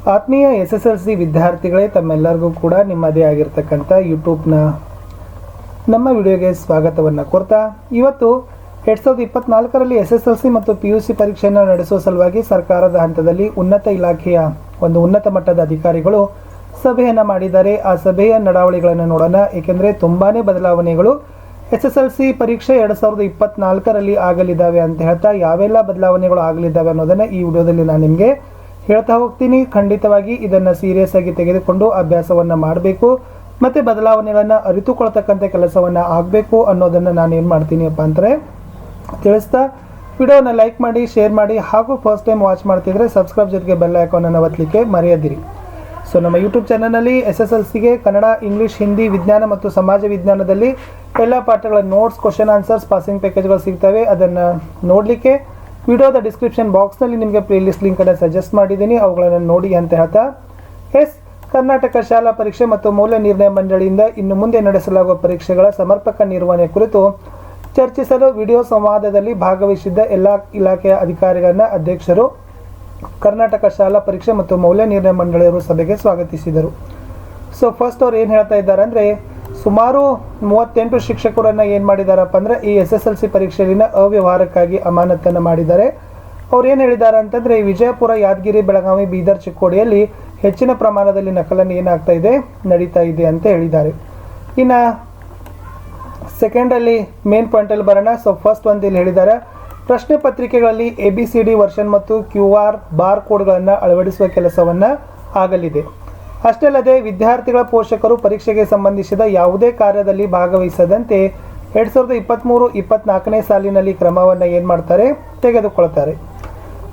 ಆತ್ಮೀಯ SSLC ವಿದ್ಯಾರ್ಥಿಗಳೇ, ತಮ್ಮೆಲ್ಲರಿಗೂ ಕೂಡ ನಿಮ್ಮದೇ ಆಗಿರತಕ್ಕಂಥ ಯೂಟ್ಯೂಬ್ನ ನಮ್ಮ ವಿಡಿಯೋಗೆ ಸ್ವಾಗತವನ್ನು ಕೋರ್ತಾ, ಇವತ್ತು 2024ರಲ್ಲಿ SSLC ಮತ್ತು PUC ಪರೀಕ್ಷೆಯನ್ನು ನಡೆಸುವ ಸಲುವಾಗಿ ಸರ್ಕಾರದ ಹಂತದಲ್ಲಿ ಉನ್ನತ ಇಲಾಖೆಯ ಒಂದು ಉನ್ನತ ಮಟ್ಟದ ಅಧಿಕಾರಿಗಳು ಸಭೆಯನ್ನು ಮಾಡಿದ್ದಾರೆ. ಆ ಸಭೆಯ ನಡಾವಳಿಗಳನ್ನು ನೋಡೋಣ. ಏಕೆಂದರೆ ತುಂಬಾನೇ ಬದಲಾವಣೆಗಳು SSLC ಪರೀಕ್ಷೆ 2024ರಲ್ಲಿ ಆಗಲಿದ್ದಾವೆ ಅಂತ ಹೇಳ್ತಾ ಯಾವೆಲ್ಲ ಬದಲಾವಣೆಗಳು ಆಗಲಿದ್ದಾವೆ ಅನ್ನೋದನ್ನು ಈ ವಿಡಿಯೋದಲ್ಲಿ ನಾನು ನಿಮಗೆ ಹೇಳ್ತಾ ಹೋಗ್ತೀನಿ. ಖಂಡಿತವಾಗಿ ಇದನ್ನು ಸೀರಿಯಸ್ ಆಗಿ ತೆಗೆದುಕೊಂಡು ಅಭ್ಯಾಸವನ್ನು ಮಾಡಬೇಕು ಮತ್ತು ಬದಲಾವಣೆಗಳನ್ನು ಅರಿತುಕೊಳ್ತಕ್ಕಂಥ ಕೆಲಸವನ್ನು ಆಗಬೇಕು ಅನ್ನೋದನ್ನು ನಾನು ಏನು ಮಾಡ್ತೀನಿ ಅಪ್ಪ ಅಂದರೆ ತಿಳಿಸ್ತಾ, ವಿಡಿಯೋನ ಲೈಕ್ ಮಾಡಿ, ಶೇರ್ ಮಾಡಿ, ಹಾಗೂ ಫಸ್ಟ್ ಟೈಮ್ ವಾಚ್ ಮಾಡ್ತಿದ್ರೆ ಸಬ್ಸ್ಕ್ರೈಬ್ ಜೊತೆಗೆ ಬೆಲ್ ಐಕಾನನ್ನು ಒತ್ತಲಿಕ್ಕೆ ಮರೆಯದಿರಿ. ಸೊ ನಮ್ಮ ಯೂಟ್ಯೂಬ್ ಚಾನಲ್ನಲ್ಲಿ SSLCಗೆ ಕನ್ನಡ, ಇಂಗ್ಲೀಷ್, ಹಿಂದಿ, ವಿಜ್ಞಾನ ಮತ್ತು ಸಮಾಜ ವಿಜ್ಞಾನದಲ್ಲಿ ಎಲ್ಲ ಪಾಠಗಳ ನೋಟ್ಸ್, ಕ್ವಶನ್ ಆನ್ಸರ್ಸ್, ಪಾಸಿಂಗ್ ಪ್ಯಾಕೇಜ್ಗಳು ಸಿಗ್ತವೆ. ಅದನ್ನು ನೋಡಲಿಕ್ಕೆ ವಿಡಿಯೋದ ಡಿಸ್ಕ್ರಿಪ್ಷನ್ ಬಾಕ್ಸ್ನಲ್ಲಿ ನಿಮಗೆ ಪ್ಲೇಲಿಸ್ಟ್ ಲಿಂಕನ್ನು ಸಜೆಸ್ಟ್ ಮಾಡಿದ್ದೀನಿ, ಅವುಗಳನ್ನು ನೋಡಿ ಅಂತ ಹೇಳ್ತಾ, ಕರ್ನಾಟಕ ಶಾಲಾ ಪರೀಕ್ಷೆ ಮತ್ತು ಮೌಲ್ಯ ನಿರ್ಣಯ ಮಂಡಳಿಯಿಂದ ಇನ್ನು ಮುಂದೆ ನಡೆಸಲಾಗುವ ಪರೀಕ್ಷೆಗಳ ಸಮರ್ಪಕ ನಿರ್ವಹಣೆ ಕುರಿತು ಚರ್ಚಿಸಲು ವಿಡಿಯೋ ಸಂವಾದದಲ್ಲಿ ಭಾಗವಹಿಸಿದ್ದ ಎಲ್ಲ ಇಲಾಖೆಯ ಅಧಿಕಾರಿಗಳನ್ನ ಅಧ್ಯಕ್ಷರು ಕರ್ನಾಟಕ ಶಾಲಾ ಪರೀಕ್ಷೆ ಮತ್ತು ಮೌಲ್ಯ ನಿರ್ಣಯ ಮಂಡಳಿಯವರು ಸಭೆಗೆ ಸ್ವಾಗತಿಸಿದರು. ಸೊ ಫಸ್ಟ್ ಅವ್ರು ಏನು ಹೇಳ್ತಾ ಇದ್ದಾರೆ ಅಂದರೆ, ಸುಮಾರು 38 ಶಿಕ್ಷಕರನ್ನು ಏನು ಮಾಡಿದಾರಪ್ಪ ಅಂದರೆ ಈ SSLC ಪರೀಕ್ಷೆಯಲ್ಲಿನ ಅವ್ಯವಹಾರಕ್ಕಾಗಿ ಅಮಾನತನ್ನು ಮಾಡಿದ್ದಾರೆ. ಅವ್ರು ಏನು ಹೇಳಿದ್ದಾರೆ ಅಂತಂದರೆ, ವಿಜಯಪುರ, ಯಾದಗಿರಿ, ಬೆಳಗಾವಿ, ಬೀದರ್, ಚಿಕ್ಕೋಡಿಯಲ್ಲಿ ಹೆಚ್ಚಿನ ಪ್ರಮಾಣದಲ್ಲಿ ನಕಲನ್ನು ಏನಾಗ್ತಾ ಇದೆ, ನಡೀತಾ ಇದೆ ಅಂತ ಹೇಳಿದ್ದಾರೆ. ಇನ್ನು ಸೆಕೆಂಡಲ್ಲಿ ಮೇನ್ ಪಾಯಿಂಟಲ್ಲಿ ಬರೋಣ. ಸೊ ಫಸ್ಟ್ ಒಂದು ಇಲ್ಲಿ ಹೇಳಿದ್ದಾರೆ, ಪ್ರಶ್ನೆ ಪತ್ರಿಕೆಗಳಲ್ಲಿ ABCD ವರ್ಷನ್ ಮತ್ತು QR ಬಾರ್ ಕೋಡ್ಗಳನ್ನು ಅಳವಡಿಸುವ ಕೆಲಸವನ್ನು ಆಗಲಿದೆ. ಅಷ್ಟೇ ಅಲ್ಲದೆ ವಿದ್ಯಾರ್ಥಿಗಳ ಪೋಷಕರು ಪರೀಕ್ಷೆಗೆ ಸಂಬಂಧಿಸಿದ ಯಾವುದೇ ಕಾರ್ಯದಲ್ಲಿ ಭಾಗವಹಿಸದಂತೆ 2023-24ನೇ ಸಾಲಿನಲ್ಲಿ ಕ್ರಮವನ್ನು ಏನು ಮಾಡ್ತಾರೆ, ತೆಗೆದುಕೊಳ್ತಾರೆ.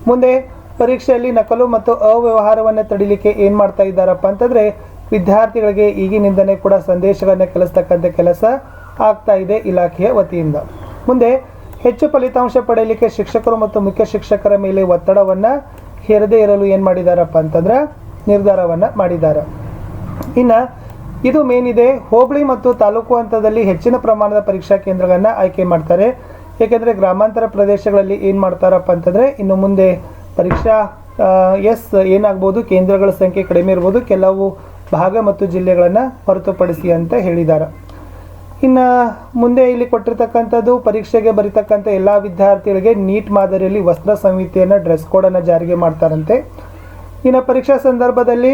ಮುಂದೆ ಪರೀಕ್ಷೆಯಲ್ಲಿ ನಕಲು ಮತ್ತು ಅವ್ಯವಹಾರವನ್ನು ತಡಿಲಿಕ್ಕೆ ಏನು ಮಾಡ್ತಾ ಇದ್ದಾರಪ್ಪ ಅಂತಂದರೆ, ವಿದ್ಯಾರ್ಥಿಗಳಿಗೆ ಈಗಿನಿಂದನೇ ಕೂಡ ಸಂದೇಶಗಳನ್ನು ಕಲಿಸ್ತಕ್ಕಂಥ ಕೆಲಸ ಆಗ್ತಾ ಇದೆ ಇಲಾಖೆಯ ವತಿಯಿಂದ. ಮುಂದೆ ಹೆಚ್ಚು ಫಲಿತಾಂಶ ಪಡೆಯಲಿಕ್ಕೆ ಶಿಕ್ಷಕರು ಮತ್ತು ಮುಖ್ಯ ಶಿಕ್ಷಕರ ಮೇಲೆ ಒತ್ತಡವನ್ನು ಹೇರದೇ ಇರಲು ಏನು ಮಾಡಿದಾರಪ್ಪ ಅಂತಂದ್ರೆ ನಿರ್ಧಾರವನ್ನು ಮಾಡಿದ್ದಾರೆ. ಇನ್ನು ಇದು ಮೇನ್ ಇದೆ, ಹೋಬಳಿ ಮತ್ತು ತಾಲೂಕು ಹಂತದಲ್ಲಿ ಹೆಚ್ಚಿನ ಪ್ರಮಾಣದ ಪರೀಕ್ಷಾ ಕೇಂದ್ರಗಳನ್ನು ಆಯ್ಕೆ ಮಾಡ್ತಾರೆ. ಏಕೆಂದರೆ ಗ್ರಾಮಾಂತರ ಪ್ರದೇಶಗಳಲ್ಲಿ ಏನು ಮಾಡ್ತಾರಪ್ಪ ಅಂತಂದರೆ ಇನ್ನು ಮುಂದೆ ಪರೀಕ್ಷಾ ಏನಾಗ್ಬೋದು, ಕೇಂದ್ರಗಳ ಸಂಖ್ಯೆ ಕಡಿಮೆ ಇರ್ಬೋದು, ಕೆಲವು ಭಾಗ ಮತ್ತು ಜಿಲ್ಲೆಗಳನ್ನು ಹೊರತುಪಡಿಸಿ ಅಂತ ಹೇಳಿದ್ದಾರೆ. ಇನ್ನು ಮುಂದೆ ಇಲ್ಲಿ ಕೊಟ್ಟಿರ್ತಕ್ಕಂಥದ್ದು, ಪರೀಕ್ಷೆಗೆ ಬರೀತಕ್ಕಂಥ ಎಲ್ಲ ವಿದ್ಯಾರ್ಥಿಗಳಿಗೆ ನೀಟ್ ಮಾದರಿಯಲ್ಲಿ ವಸ್ತ್ರ ಸಂಹಿತೆಯನ್ನು, ಡ್ರೆಸ್ ಕೋಡನ್ನು ಜಾರಿಗೆ ಮಾಡ್ತಾರಂತೆ. ಇನ್ನು ಪರೀಕ್ಷಾ ಸಂದರ್ಭದಲ್ಲಿ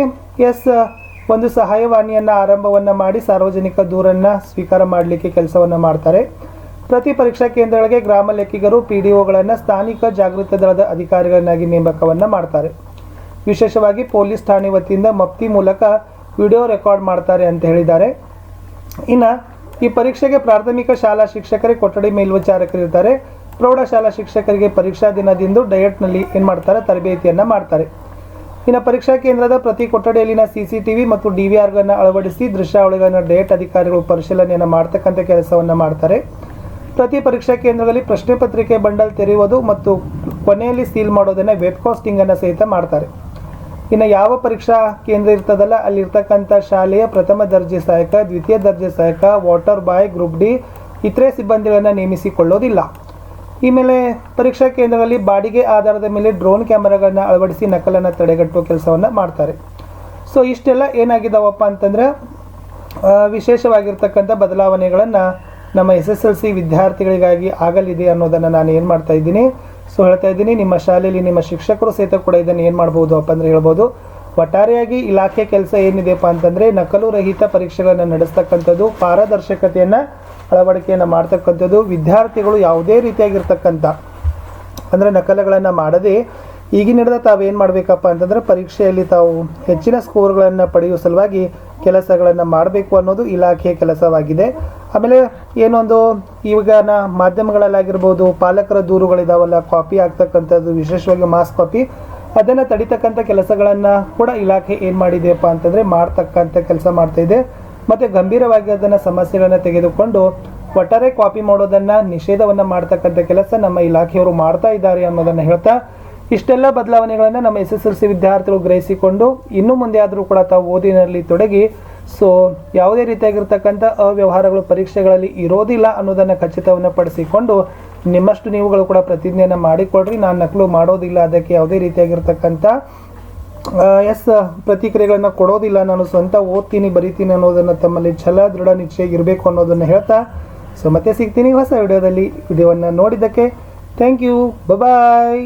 ಒಂದು ಸಹಾಯವಾಣಿಯನ್ನು ಆರಂಭವನ್ನು ಮಾಡಿ ಸಾರ್ವಜನಿಕ ದೂರನ್ನು ಸ್ವೀಕಾರ ಮಾಡಲಿಕ್ಕೆ ಕೆಲಸವನ್ನು ಮಾಡ್ತಾರೆ. ಪ್ರತಿ ಪರೀಕ್ಷಾ ಕೇಂದ್ರಗಳಿಗೆ ಗ್ರಾಮ ಲೆಕ್ಕಿಗರು, PDOಗಳನ್ನು ಸ್ಥಾನಿಕ ಜಾಗೃತಿ ದಳದ ಅಧಿಕಾರಿಗಳನ್ನಾಗಿ ನೇಮಕವನ್ನು ಮಾಡ್ತಾರೆ. ವಿಶೇಷವಾಗಿ ಪೊಲೀಸ್ ಠಾಣೆ ವತಿಯಿಂದ ಮಫ್ತಿ ಮೂಲಕ ವಿಡಿಯೋ ರೆಕಾರ್ಡ್ ಮಾಡ್ತಾರೆ ಅಂತ ಹೇಳಿದ್ದಾರೆ. ಇನ್ನು ಈ ಪರೀಕ್ಷೆಗೆ ಪ್ರಾಥಮಿಕ ಶಾಲಾ ಶಿಕ್ಷಕರಿಗೆ ಕೊಠಡಿ ಮೇಲ್ವಿಚಾರಕರಿರ್ತಾರೆ. ಪ್ರೌಢಶಾಲಾ ಶಿಕ್ಷಕರಿಗೆ ಪರೀಕ್ಷಾ ದಿನದಂದು ಡಯಟ್ನಲ್ಲಿ ಏನು ಮಾಡ್ತಾರೆ, ತರಬೇತಿಯನ್ನು ಮಾಡ್ತಾರೆ. ಇನ್ನು ಪರೀಕ್ಷಾ ಕೇಂದ್ರದ ಪ್ರತಿ ಕೊಠಡಿಯಲ್ಲಿನ CCTV ಮತ್ತು DVRಗಳನ್ನು ಅಳವಡಿಸಿ ದೃಶ್ಯಾವಳಿಗಳನ್ನು ಡಯಟ್ ಅಧಿಕಾರಿಗಳು ಪರಿಶೀಲನೆಯನ್ನು ಮಾಡ್ತಕ್ಕಂಥ ಕೆಲಸವನ್ನು ಮಾಡ್ತಾರೆ. ಪ್ರತಿ ಪರೀಕ್ಷಾ ಕೇಂದ್ರದಲ್ಲಿ ಪ್ರಶ್ನೆ ಪತ್ರಿಕೆ ಬಂಡಲ್ ತೆರೆಯುವುದು ಮತ್ತು ಕೊನೆಯಲ್ಲಿ ಸೀಲ್ ಮಾಡೋದನ್ನು ವೆಬ್ಕಾಸ್ಟಿಂಗನ್ನು ಸಹಿತ ಮಾಡ್ತಾರೆ. ಇನ್ನು ಯಾವ ಪರೀಕ್ಷಾ ಕೇಂದ್ರ ಇರ್ತದಲ್ಲ ಅಲ್ಲಿರ್ತಕ್ಕಂಥ ಶಾಲೆಯ ಪ್ರಥಮ ದರ್ಜೆ ಸಹಾಯಕ, ದ್ವಿತೀಯ ದರ್ಜೆ ಸಹಾಯಕ, ವಾಟರ್ ಬಾಯ್, ಗ್ರೂಪ್ D ಇತರೆ ಸಿಬ್ಬಂದಿಗಳನ್ನು ನೇಮಿಸಿಕೊಳ್ಳೋದಿಲ್ಲ. ಈ ಮೇಲೆ ಪರೀಕ್ಷಾ ಕೇಂದ್ರಗಳಲ್ಲಿ ಬಾಡಿಗೆ ಆಧಾರದ ಮೇಲೆ ಡ್ರೋನ್ ಕ್ಯಾಮೆರಾಗಳನ್ನ ಅಳವಡಿಸಿ ನಕಲನ್ನು ತಡೆಗಟ್ಟುವ ಕೆಲಸವನ್ನು ಮಾಡ್ತಾರೆ. ಸೊ ಇಷ್ಟೆಲ್ಲ ಏನಾಗಿದ್ದಾವಪ್ಪ ಅಂತಂದರೆ ವಿಶೇಷವಾಗಿರ್ತಕ್ಕಂಥ ಬದಲಾವಣೆಗಳನ್ನು ನಮ್ಮ SSLC ವಿದ್ಯಾರ್ಥಿಗಳಿಗಾಗಿ ಆಗಲಿದೆ ಅನ್ನೋದನ್ನು ನಾನು ಏನು ಮಾಡ್ತಾ ಇದ್ದೀನಿ, ಸೊ ಹೇಳ್ತಾ ಇದ್ದೀನಿ. ನಿಮ್ಮ ಶಾಲೆಯಲ್ಲಿ ನಿಮ್ಮ ಶಿಕ್ಷಕರು ಸಹಿತ ಕೂಡ ಇದನ್ನು ಏನು ಮಾಡ್ಬೋದು ಅಪ್ಪ ಅಂದರೆ ಹೇಳ್ಬೋದು. ಒಟ್ಟಾರೆಯಾಗಿ ಇಲಾಖೆ ಕೆಲಸ ಏನಿದೆಯಪ್ಪ ಅಂತಂದರೆ ನಕಲು ರಹಿತ ಪರೀಕ್ಷೆಗಳನ್ನು ನಡೆಸ್ತಕ್ಕಂಥದ್ದು, ಪಾರದರ್ಶಕತೆಯನ್ನು ಅಳವಡಿಕೆಯನ್ನು ಮಾಡ್ತಕ್ಕಂಥದ್ದು, ವಿದ್ಯಾರ್ಥಿಗಳು ಯಾವುದೇ ರೀತಿಯಾಗಿರ್ತಕ್ಕಂಥ ಅಂದರೆ ನಕಲುಗಳನ್ನು ಮಾಡದೆ ಈಗಿನಿಂದ ತಾವೇನು ಮಾಡಬೇಕಪ್ಪ ಅಂತಂದರೆ ಪರೀಕ್ಷೆಯಲ್ಲಿ ತಾವು ಹೆಚ್ಚಿನ ಸ್ಕೋರ್ಗಳನ್ನು ಪಡೆಯುವ ಸಲುವಾಗಿ ಕೆಲಸಗಳನ್ನು ಮಾಡಬೇಕು ಅನ್ನೋದು ಇಲಾಖೆಯ ಕೆಲಸವಾಗಿದೆ. ಆಮೇಲೆ ಏನೊಂದು ಈಗ ಮಾಧ್ಯಮಗಳಲ್ಲಾಗಿರ್ಬೋದು, ಪಾಲಕರ ದೂರುಗಳಿದಾವಲ್ಲ, ಕಾಪಿ ಆಗ್ತಕ್ಕಂಥದ್ದು, ವಿಶೇಷವಾಗಿ ಮಾಸ್ ಕಾಪಿ, ಅದನ್ನು ತಡಿತಕ್ಕಂಥ ಕೆಲಸಗಳನ್ನು ಕೂಡ ಇಲಾಖೆ ಏನು ಮಾಡಿದೆಯಪ್ಪ ಅಂತಂದರೆ ಮಾಡ್ತಕ್ಕಂಥ ಕೆಲಸ ಮಾಡ್ತಾಯಿದೆ. ಮತ್ತು ಗಂಭೀರವಾಗಿ ಅದನ್ನು ಸಮಸ್ಯೆಗಳನ್ನು ತೆಗೆದುಕೊಂಡು ಒಟ್ಟಾರೆ ಕಾಪಿ ಮಾಡೋದನ್ನು ನಿಷೇಧವನ್ನು ಮಾಡ್ತಕ್ಕಂಥ ಕೆಲಸ ನಮ್ಮ ಇಲಾಖೆಯವರು ಮಾಡ್ತಾ ಇದ್ದಾರೆ ಅನ್ನೋದನ್ನು ಹೇಳ್ತಾ, ಇಷ್ಟೆಲ್ಲ ಬದಲಾವಣೆಗಳನ್ನು ನಮ್ಮ SSLC ವಿದ್ಯಾರ್ಥಿಗಳು ಗ್ರಹಿಸಿಕೊಂಡು ಇನ್ನು ಮುಂದೆ ಆದರೂ ಕೂಡ ತಾವು ಓದಿನಲ್ಲಿ ತೊಡಗಿ ಸೊ ಯಾವುದೇ ರೀತಿಯಾಗಿರ್ತಕ್ಕಂಥ ಅವ್ಯವಹಾರಗಳು ಪರೀಕ್ಷೆಗಳಲ್ಲಿ ಇರೋದಿಲ್ಲ ಅನ್ನೋದನ್ನು ಖಚಿತವನ್ನು ಪಡಿಸಿಕೊಂಡು ನಿಮ್ಮಷ್ಟು ನೀವುಗಳು ಕೂಡ ಪ್ರತಿಜ್ಞೆಯನ್ನು ಮಾಡಿಕೊಡ್ರಿ. ನಾನು ನಕಲು ಮಾಡೋದಿಲ್ಲ, ಅದಕ್ಕೆ ಯಾವುದೇ ರೀತಿಯಾಗಿರ್ತಕ್ಕಂಥ ಎಸ್ ಪ್ರತಿಕ್ರಿಯೆಗಳನ್ನು ಕೊಡೋದಿಲ್ಲ, ನಾನು ಸ್ವಂತ ಓದ್ತೀನಿ ಬರಿತೀನಿ ಅನ್ನೋದನ್ನು ತಮ್ಮಲ್ಲಿ ಛಲ ದೃಢ ನಿಶ್ಚಯ ಇರಬೇಕು ಅನ್ನೋದನ್ನು ಹೇಳ್ತಾ ಸೊ ಮತ್ತೆ ಸಿಗ್ತೀನಿ ಹೊಸ ವಿಡಿಯೋದಲ್ಲಿ. ವಿಡಿಯೋವನ್ನು ನೋಡಿದ್ದಕ್ಕೆ ಥ್ಯಾಂಕ್ ಯು. ಬಾಯ್.